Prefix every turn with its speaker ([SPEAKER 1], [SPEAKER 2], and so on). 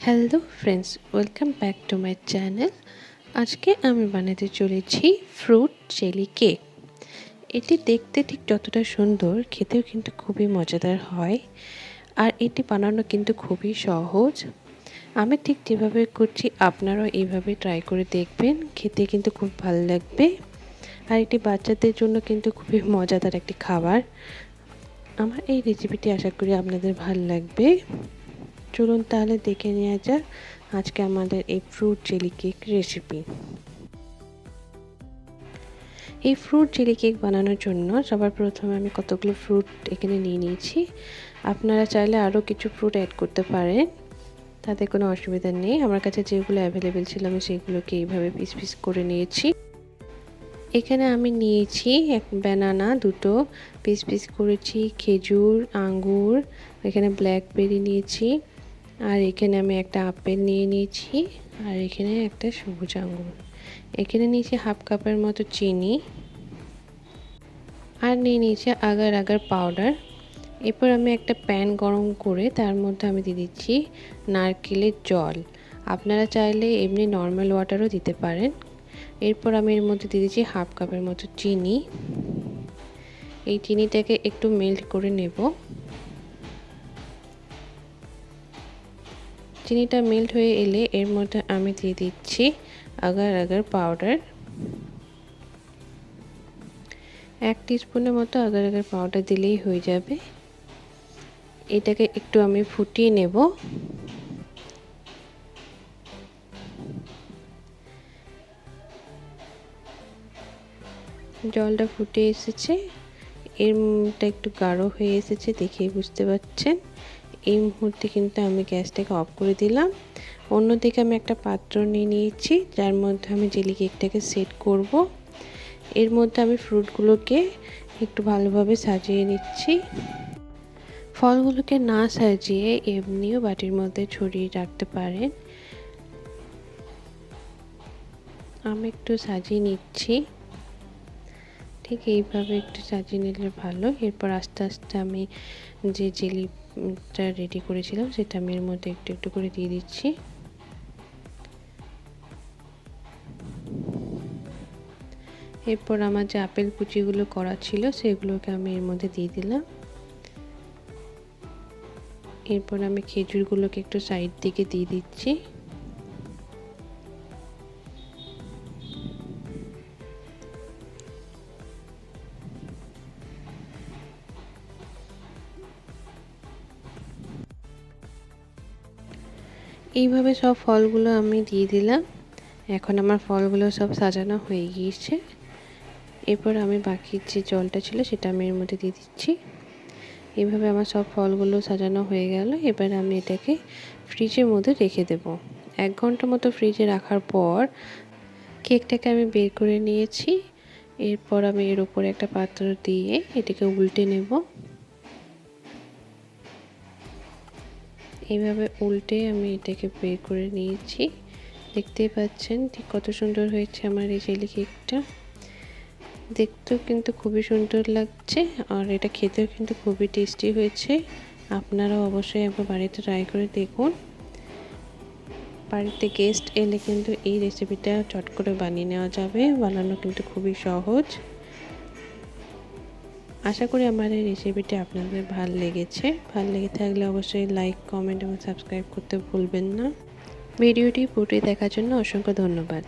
[SPEAKER 1] Hello friends, welcome back to my channel. আজকে আমি বানাতে চলেছি ফ্রুট জেলি কেক। এটি দেখতে ঠিক যতটা সুন্দর, খেতেও কিন্তু খুবই মজাদার হয়। আর এটি বানানো কিন্তু খুবই সহজ। আমি ঠিক যেভাবে করছি আপনারাও এইভাবে ট্রাই করে দেখবেন, খেতে কিন্তু খুব ভালো লাগবে। আর এটি বাচ্চাদের জন্য কিন্তু খুবই মজাদার একটি খাবার। আমার এই রেসিপিটি আশা করি আপনাদের ভালো লাগবে। চলুন তাহলে দেখে নেওয়া যাক আজকে আমাদের এই ফ্রুট জেলি কেক রেসিপি। এই ফ্রুট জেলি কেক বানানোর জন্য সবার প্রথমে আমি কতগুলো ফ্রুট এখানে নিয়ে নিয়েছি। আপনারা চাইলে আরও কিছু ফ্রুট অ্যাড করতে পারেন, তাতে কোনো অসুবিধা নেই। আমার কাছে যেগুলো অ্যাভেলেবেল ছিল আমি সেগুলোকে এইভাবে পিস পিস করে নিয়েছি। এখানে আমি নিয়েছি এক ব্যানানা, দুটো পিস পিস করেছি, খেজুর, আঙ্গুর, এখানে ব্ল্যাকবেরি নিয়েছি, আর এখানে আমি একটা আপেল নিয়ে নিয়েছি, আর এখানে একটা সবুজ আঙ্গুর। এখানে নিয়েছি হাফ কাপের মতো চিনি, আর নিয়ে নিয়েছি আগার আগার পাউডার। এরপর আমি একটা প্যান গরম করে তার মধ্যে আমি দিয়ে দিচ্ছি নারকেলের জল। আপনারা চাইলে এমনি নর্মাল ওয়াটারও দিতে পারেন। এরপর আমি এর মধ্যে দিয়ে দিচ্ছি হাফ কাপের মতো চিনি। এই চিনিটাকে একটু মেল্ট করে নেব। চিনিটা মেল্ট হয়ে এলে এর মধ্যে আমি দিয়ে দিচ্ছি আগার আগার পাউডার। 1 টিস্পুনের মতো আগার আগার পাউডার দিলেই হয়ে যাবে। এটাকে একটু আমি ফুটিয়ে নেব। জলটা ফুটে এসেছে, এরটা একটু গাঢ় হয়ে এসেছে, দেখেই বুঝতে পারছেন। এই মুহূর্তে কিন্তু আমি গ্যাসটাকে অফ করে দিলাম। অন্যদিকে আমি একটা পাত্র নিয়ে নিয়েছি, যার মধ্যে আমি জেলি কেকটাকে সেট করব। এর মধ্যে আমি ফ্রুটগুলোকে একটু ভালোভাবে সাজিয়ে নিচ্ছি। ফলগুলোকে না সাজিয়ে এমনিও বাটির মধ্যে ছড়িয়ে রাখতে পারেন। আমি একটু সাজিয়ে নিচ্ছি, ঠিক এইভাবে একটু সাজিয়ে নিলে ভালো। এরপর আস্তে আস্তে আমি যে জেলিটা রেডি করেছিলাম সেটা আমি এর মধ্যে একটু একটু করে দিয়ে দিচ্ছি। এরপর আমার যে আপেল কুচিগুলো করা ছিল সেগুলোকে আমি এর মধ্যে দিয়ে দিলাম। এরপর আমি খেজুরগুলোকে একটু সাইড দিকে দিয়ে দিচ্ছি। এইভাবে সব ফলগুলো আমি দিয়ে দিলাম। এখন আমার ফলগুলো সব সাজানো হয়ে গিয়েছে। এরপর আমি বাকি যে জলটা ছিল সেটা আমি এর মধ্যে দিয়ে দিচ্ছি। এইভাবে আমার সব ফলগুলো সাজানো হয়ে গেল। এবার আমি এটাকে ফ্রিজের মধ্যে রেখে দেব। 1 ঘন্টা মতো ফ্রিজে রাখার পর কেকটাকে আমি বের করে নিয়েছি। এরপর আমি এর উপরে একটা পাত্র দিয়ে এটাকে উল্টে নেব। এইভাবে উল্টে আমি এটাকে বের করে নিয়েছি। দেখতেই পাচ্ছেন ঠিক কত সুন্দর হয়েছে আমার এই জেলি কেকটা। দেখতেও কিন্তু খুবই সুন্দর লাগছে, আর এটা খেতেও কিন্তু খুবই টেস্টি হয়েছে। আপনারাও অবশ্যই একবার বাড়িতে ট্রাই করে দেখুন। বাড়িতে গেস্ট এলে কিন্তু এই রেসিপিটা চট করে বানিয়ে নেওয়া যাবে। বানানো কিন্তু খুবই সহজ। আশা করি আমার এই রেসিপিটি আপনাদের ভালো লেগেছে। ভালো লেগে থাকলে অবশ্যই লাইক, কমেন্ট এবং সাবস্ক্রাইব করতে ভুলবেন না। ভিডিওটি পুরোটি দেখার জন্য অসংখ্য ধন্যবাদ।